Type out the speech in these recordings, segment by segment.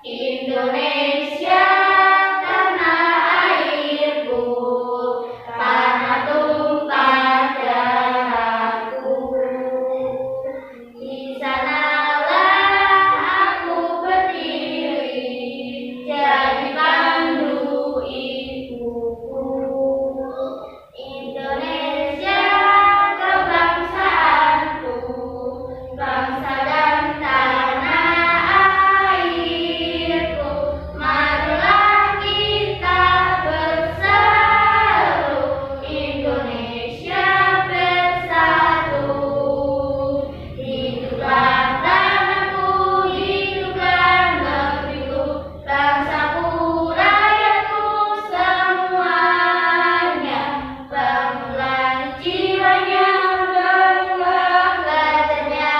Indonesia tanah airku, tanah tumpah darahku. Di sanalah aku berdiri, jadi pandu ibuku. Indonesia kebangsaanku, bangsa dan tanah airku. Marilah kita bersatu, Indonesia bersatu. Hiduplah tanahku, hiduplah negeriku, bangsaku, rakyatku semuanya. Bangunlah jiwanya, bangunlah belajarnya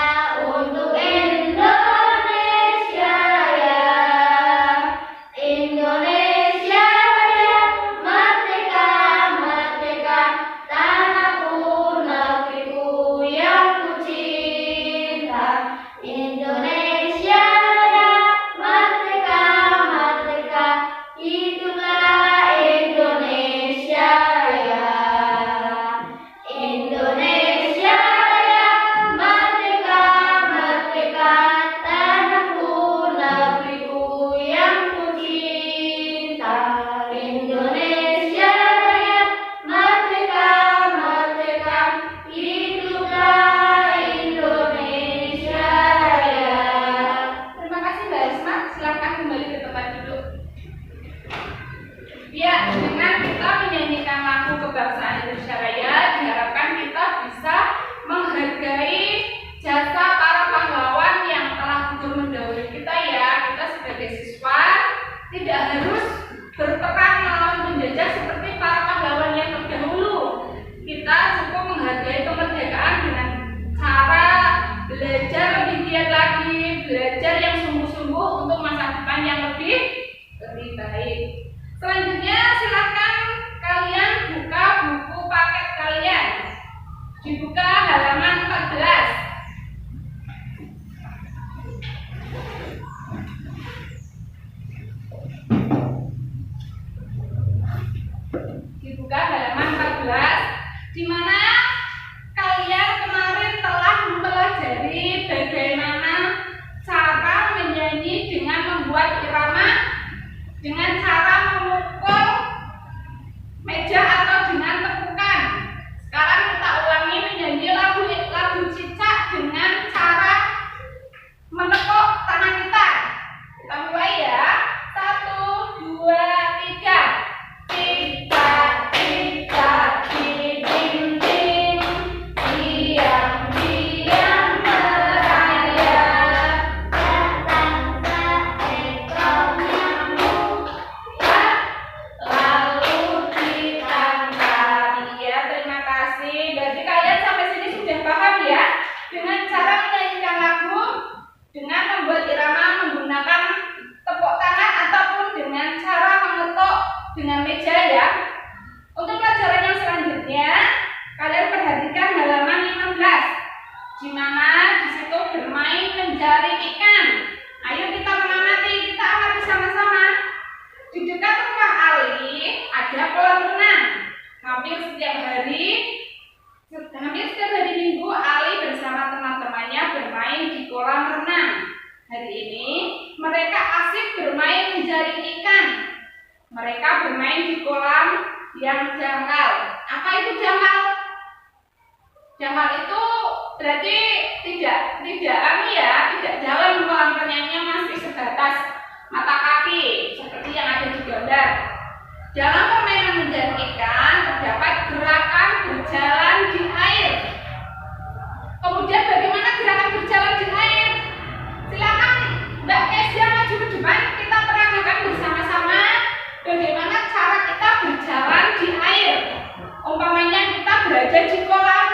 untuk Indonesia ya. Indonesia ya, merdeka, merdeka, tanahku, negeriku yang ku cinta. Indonesia ya, merdeka, merdeka, hiduplah Indonesia ya. Indonesia ya, merdeka, merdeka, tanahku, negeriku yang ku cinta. Indonesia ya, merdeka, merdeka, hiduplah Indonesia ya. Terima kasih Mbak Esma, silakan kembali ke tempat duduk. Ya, dengan kita menyanyikan lagu kebangsaan Indonesia Raya, diharapkan kita bisa menghargai jasa para pahlawan yang telah gugur mendahului kita ya. Kita sebagai siswa tidak harus berperang melawan penjajah seperti para pahlawan yang terdahulu. Kita cukup menghargai kemerdekaan dengan cara belajar lebih giat lagi, belajar yang sungguh-sungguh untuk masa depan yang lebih baik. Selanjutnya silakan kalian buka buku paket kalian. Dibuka halaman 14. Dibuka halaman 14, di mana kalian kemarin telah mempelajari bagaimana cara menyanyi dengan membuat irama, dengan cara memukul meja atau dengan tepukan. Sekarang kita ulangi menyanyi lagu cicak dengan cara menepuk tangan kita. Kita mulai ya. 1, 2, 3. Cicak, cicak di dinding, diam-diam merayap. Datang seekor nyamuk, lalu ditangkap. Ya, terima kasih. Berarti kalian sampai sini sudah paham ya dengan cara menyanyikan lagu, dengan membuat irama menggunakan tepuk tangan ataupun dengan cara mengetuk dengan meja ya. Untuk pelajaran yang selanjutnya, kalian perhatikan halaman 15, di mana di situ bermain mencari ikan. Ayo kita mengamati, kita amati sama-sama. Di dekat rumah Ali ada kolam renang. Hampir setiap hari Minggu Ali bersama teman-temannya bermain di kolam renang. Hari ini mereka asik bermain mencari ikan. Mereka bermain di kolam yang jangkal. Apa itu jangkal? Jangkal itu berarti tidak jalan kolam renangnya, masih sebatas mata kaki seperti yang ada di gambar. Dalam permainan mencari ikan terdapat gerakan berjalan di air. Kemudian bagaimana gerakan berjalan di air? Silakan Mbak Kesia maju ke depan, kita peragakan bersama-sama bagaimana cara kita berjalan di air. Umpamanya kita berada di kolam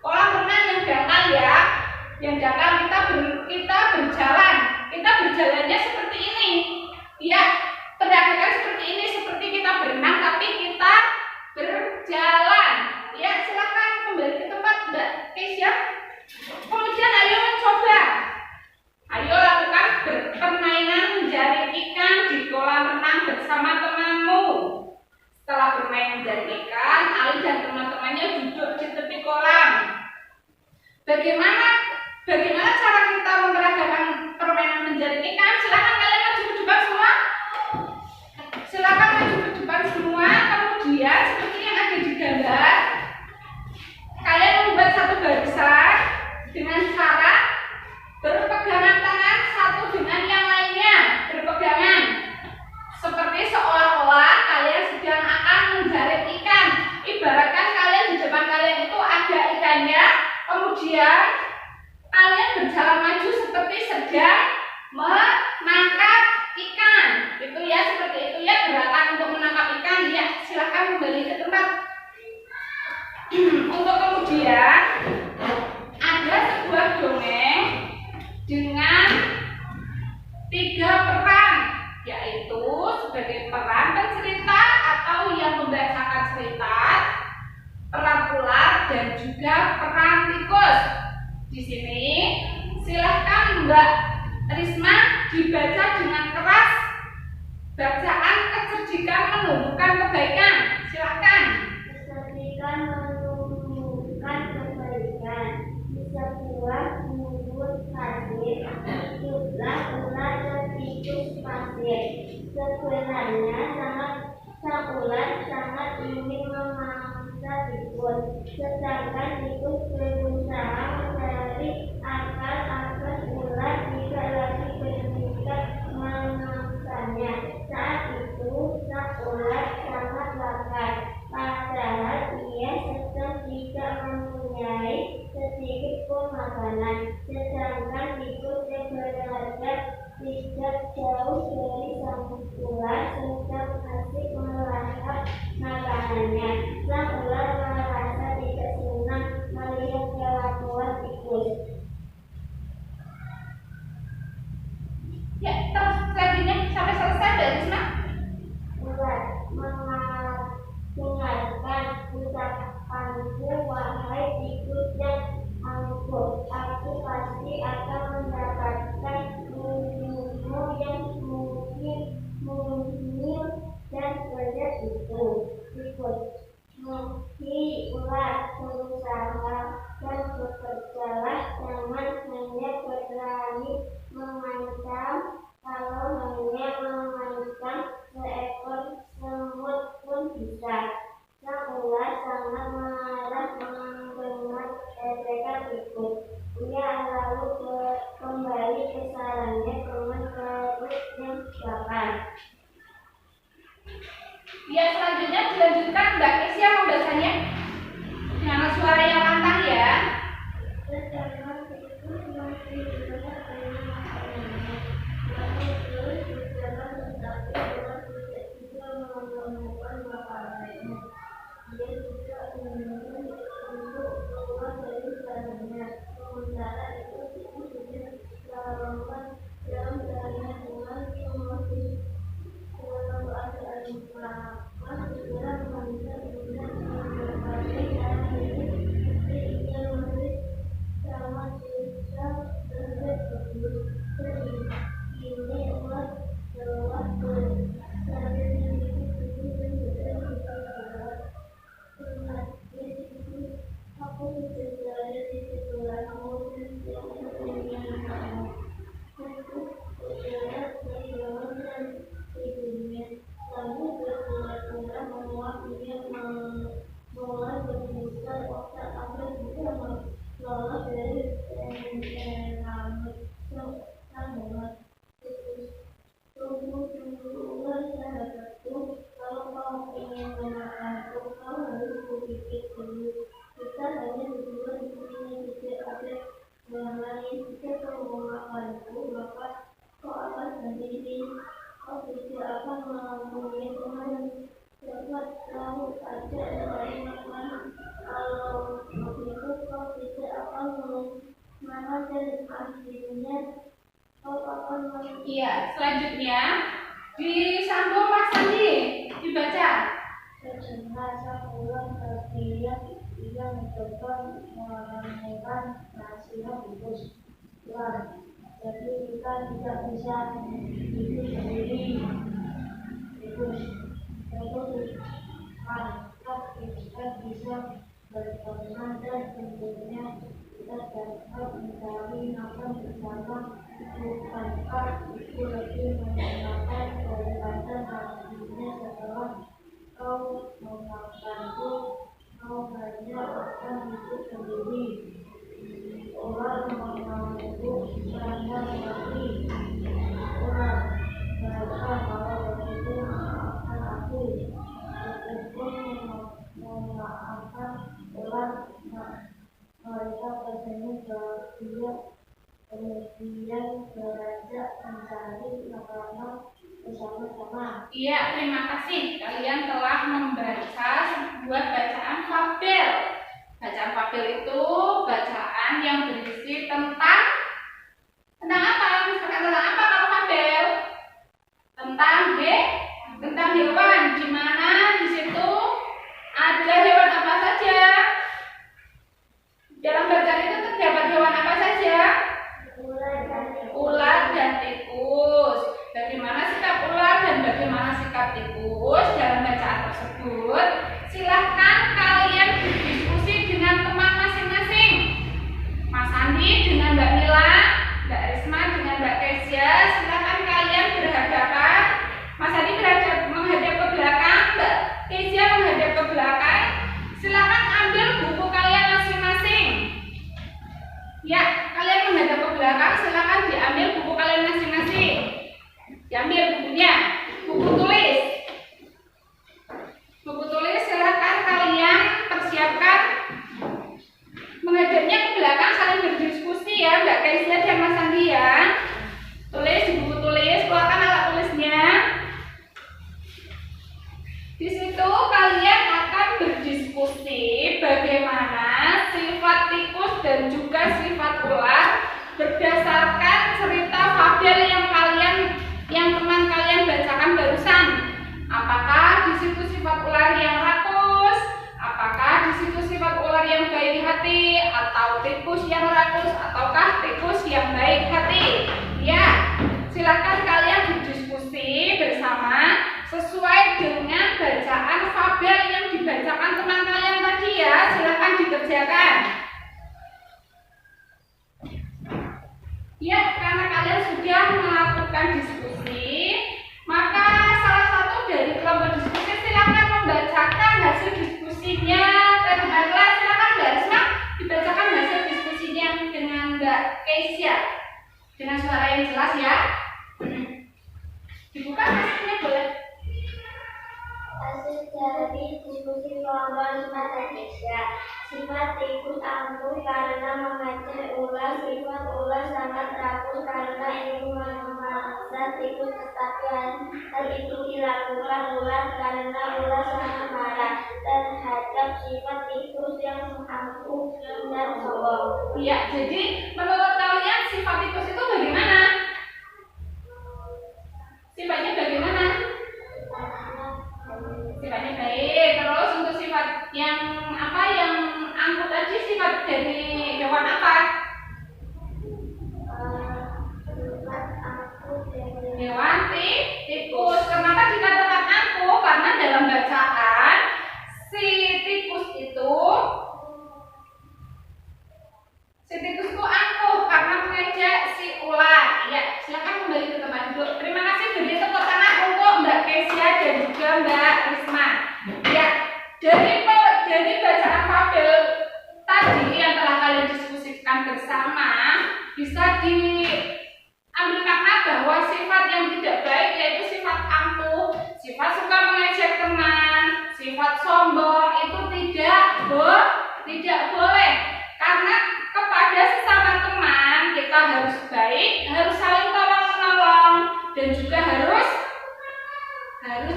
renang yang dangkal ya. Yang dangkal kita berjalan. Kita berjalannya seperti ini. Ya, peragakan seperti ini, seperti kita berenang tapi kita berjalan. Ya, silakan kembali ke tempat Mbak Kesia. Kemudian ayo coba. Ayo lakukan permainan bersama temanmu. Setelah bermain menjaring ikan, Ali dan teman-temannya duduk di tepi kolam. Bagaimana cara kita memperagakan permainan menjaring ikan? Silakan kalian maju ke depan semua. Silakan maju ke depan semua. Kemudian seperti yang ada di gambar, kalian membuat satu barisan dengan cara berpegangan tangan satu dengan yang lainnya, berpegangan seperti seolah-olah kalian sedang akan menjaring ikan. Ibaratkan kalian di depan kalian itu ada ikannya, kemudian kalian berjalan maju seperti sedang menangkap ikan. Itu ya, seperti itu ya gerakan untuk menangkap ikan. Ya, silahkan kembali ke tempat. Untuk kemudian ada sebuah dongeng dengan 3 peran, yaitu sebagai peran pencerita atau yang membacakan cerita, peran ular, dan juga peran tikus. Di sini silahkan Mbak Risma dibaca dengan keras. Bacaan kecerdikan menumbuhkan kebaikan. Silahkan. Kecerdikan menumbuhkan kebaikan. Di sebuah bubur pasir, hiduplah ular dan tikus pasir. Sebenarnya sang ular sangat ingin memangsa tikus, sedangkan tikus berusaha mencari akal-akal ular tidak lagi berniat memangsanya. Saat itu sang ular sangat lapar, padahal ia sedang tidak mempunyai sedikit pun makanan, sedangkan tikus yang berada tidak jauh dari sang ular sedang asik melahap makanannya. Sang ular merasa tidak senang melihat kelakuan tikus. Ya, terus selanjutnya sampai selesai, Mbak Risma. Ular dengarkan ucapanku, wahai tikus yang angkuh. Aku pasti akan mendapatkan musuhmu yang mungil dan bejat itu. Tikus menghakimi ular, berusaha dan bekerjalah, jangan hanya berani mengancam. Kalau hanya mengancam, seekor semut pun bisa. Sang ular sangat marah mendengar ejekan tikus. Ia lalu kembali ke sarangnya dengan perut yang lapar. Ya, selanjutnya dilanjutkan Mbak Kesia membacanya dengan suara yang lantang ya. Sedangkan tikus masih banyak dengan makanannya. Namun terus berjalan, tetapi ular tidak bisa menemukan makanannya. Dia tidak ingin untuk keluar dari sarangnya. Sementara itu tikus sudah lama dalam sarangnya dengan emosi. Dalam keadaan lapar, segera memanggil dengan berbagai cara ini, seperti ia menulis sama susah tersebut. Ini ular lewat sambil tikus dan berjalan. Aku sudah berada di sebelahmu dan tidak menginginkanmu. Aku bergerak dari bawah dan tidurnya. Lalu berpura-pura menguap, ia mulai berbuka otak agar bisa lolos dari rambut sang tikus. Tunggu ular sahabatku, kalau kau ingin memakanku, kau harus berpikir dulu. Kita hanya berdua di sini, tidak ada yang lain. Jika kau memakanku, maka kau akan sendiri. Kau tidak akan mempunyai teman. Siapa tahu saja dari makanan. Kalau begitu kau tidak akan makan dan akhirnya kau akan Iya, selanjutnya disambung Mas Sandi, dibaca. terdengar sang ular terdiam. Ia mencoba meramaikan rahasia tikus. Jadi kita tidak bisa hidup sendiri. Tikus teman dan tentunya kita dapat mencari makan bersama bukankah itu lebih menyenangkan daripada nantinya setelah kau memakanku kau hanya akan hidup sendiri. Ular mengamuk karena mati. Ular merasa kalau begitu memaafkan aku. Meskipun memaafkan ular, mereka tersenyum bahagia. Kemudian beranjak mencari makanan bersama-sama. Iya, terima kasih. Kalian telah membaca sebuah bacaan fabel. Bacaan fabel itu bacaan yang berisi tentang apa? Misalkan tentang apa kalau fabel? Tentang hewan. Di mana di situ ada hewan apa saja? Dalam bacaan itu terdapat hewan apa saja? Ular dan tikus. Bagaimana sikap ular dan bagaimana sikap tikus dalam bacaan tersebut? Silahkan kalian berdiskusi dengan teman masing-masing. Mas Andi dengan Mbak Mila, Mbak Risma dengan Mbak Kesia. Silahkan kalian berhadapan. Mas Andi menghadap ke belakang, Mbak Kesia menghadap ke belakang. Silahkan ambil buku kalian masing-masing. Ya, kalian menghadap ke belakang. Silahkan diambil buku kalian masing-masing. Diambil bukunya, buku tulis. Buku tulis silahkan kalian persiapkan. Menghadapnya ke belakang, saling berdiskusi ya, Mbak Kesia dan Mas Andi ya. Tulis di buku tulis, keluarkan alat tulisnya. Di situ kalian akan berdiskusi bagaimana sifat tikus dan juga sifat ular berdasarkan cerita fabel yang teman kalian bacakan barusan. Apakah di situ sifat ular yang rakus? Apakah di situ sifat ular yang baik hati? Atau tikus yang rakus? Ataukah tikus yang baik hati? Ya, silakan kalian berdiskusi bersama sesuai dengan bacaan fabel yang dibacakan teman kalian tadi ya. Silakan dikerjakan. Ya, karena kalian sudah melakukan diskusi, maka salah satu dari kelompok diskusi silakan membacakan hasil diskusinya. Terhadap silakan Mbak Risma dibacakan hasil diskusinya dengan Mbak Kesia dengan suara yang jelas ya. Dibuka hasilnya boleh. Hasil dari diskusi kelompok Risma dan Kesia. Sifat tikus angkuh karena mengajak ular. Sifat ular sangat rakus karena ingin memaksa tikus, tetapi hal itu dilakukan ular karena ular sangat marah terhadap sifat tikus yang angkuh dan sombong. Ya, jadi menurut kalian sifat tikus itu bagaimana? Sifatnya bagaimana? Sifatnya baik. Terus untuk sifat yang apa yang angkuh tadi, sifat dari hewan apa? Hewan tikus. Kenapa dikatakan angkuh? Karena dalam bacaan si tikus itu angkuh karena mengejek si ular. Ya, silakan kembali ke tempat duduk. Terima kasih, beri tepuk tangan untuk Mbak Kesia dan juga Mbak Risma. Ya, dari bacaan fabel tadi yang telah kalian diskusikan bersama bisa diambil makna bahwa sifat yang tidak baik yaitu sifat angkuh, sifat suka mengejek teman, sifat sombong itu tidak boleh. Karena kepada sesama teman kita harus baik, harus saling tolong-menolong dan juga harus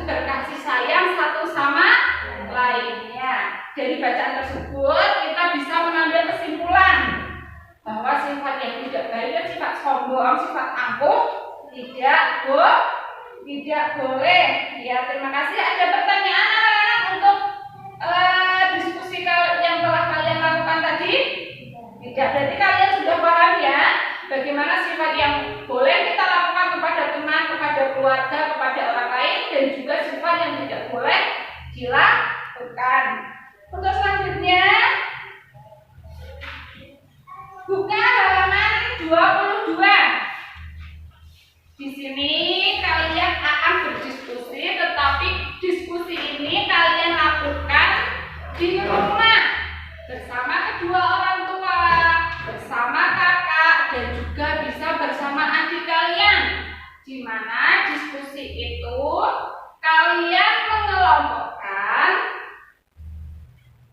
berkasih sayang satu sama lainnya. Dari bacaan tersebut kita bisa mengambil kesimpulan bahwa sifat yang tidak baik, sifat sombong, sifat angkuh tidak boleh. Ya, terima kasih. Ada pertanyaan anak-anak untuk diskusi yang telah kalian lakukan tadi? Tidak. Berarti kalian sudah paham ya bagaimana sifat yang boleh kita lakukan kepada teman, kepada keluarga, kepada orang lain, dan juga sifat yang tidak boleh dilakukan. Untuk selanjutnya ke-22. Di sini kalian akan berdiskusi, tetapi diskusi ini kalian lakukan di rumah bersama kedua orang tua, bersama kakak, dan juga bisa bersama adik kalian. Di mana diskusi itu kalian mengelompokkan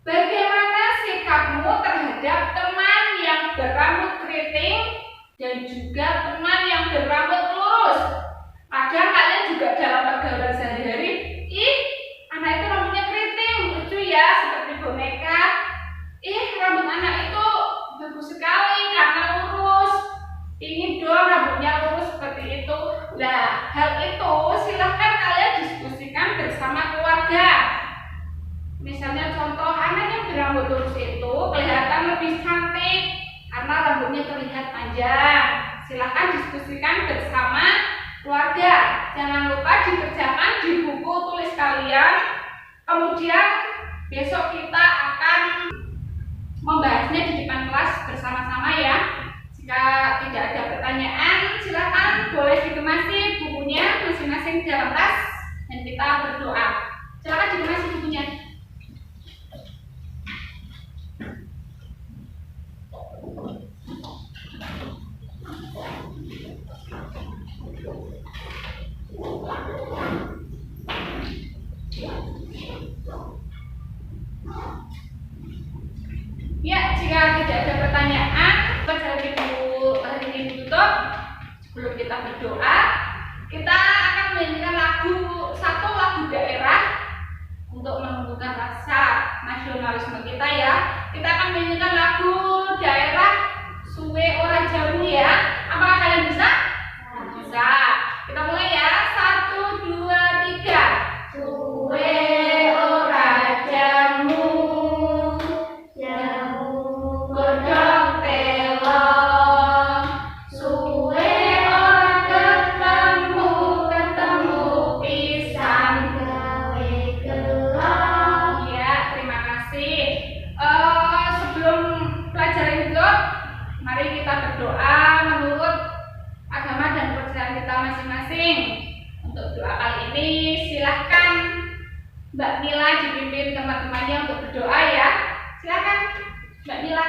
bagaimana sikapmu terhadap teman yang berambut keriting dan juga teman yang berambut lurus. Kadang kalian juga dalam pergaulan sehari-hari, ih, anak itu rambutnya keriting, lucu ya, seperti boneka. Ih, rambut anak itu bagus sekali karena lurus. Ingin dong rambutnya lurus seperti itu. Nah, hal itu silahkan kalian diskusikan bersama keluarga. Misalnya contoh, anak yang berambut lurus itu kelihatan lebih cantik karena rambutnya terlihat panjang. Silahkan diskusikan bersama keluarga. Jangan lupa dikerjakan di buku tulis kalian. Kemudian besok kita akan membahasnya di depan kelas bersama-sama ya. Jika tidak ada pertanyaan, silakan boleh dikemasi bukunya masing-masing di dalam tas dan kita berdoa. Silakan dikemasi bukunya. Ya, jika tidak ada pertanyaan, pelajaran hari ini ditutup. Sebelum kita berdoa, kita akan menyanyikan satu lagu daerah untuk menumbuhkan rasa nasionalisme kita ya. Kita akan menyanyikan lagu daerah Suwe Ora Jamu ya. Apakah kalian bisa? Bisa. Kita mulai ya. 1, 2, 3. Suwe ora jamu, godhong telo, suwe ora ketemu pisan gawe gelo. Ya, terima kasih. Sebelum pelajaran itu, mari kita berdoa menurut agama dan kepercayaan kita masing-masing. Untuk doa kali ini silahkan Mbak Mila dipimpin teman-temannya untuk berdoa ya. Silahkan Mbak Mila.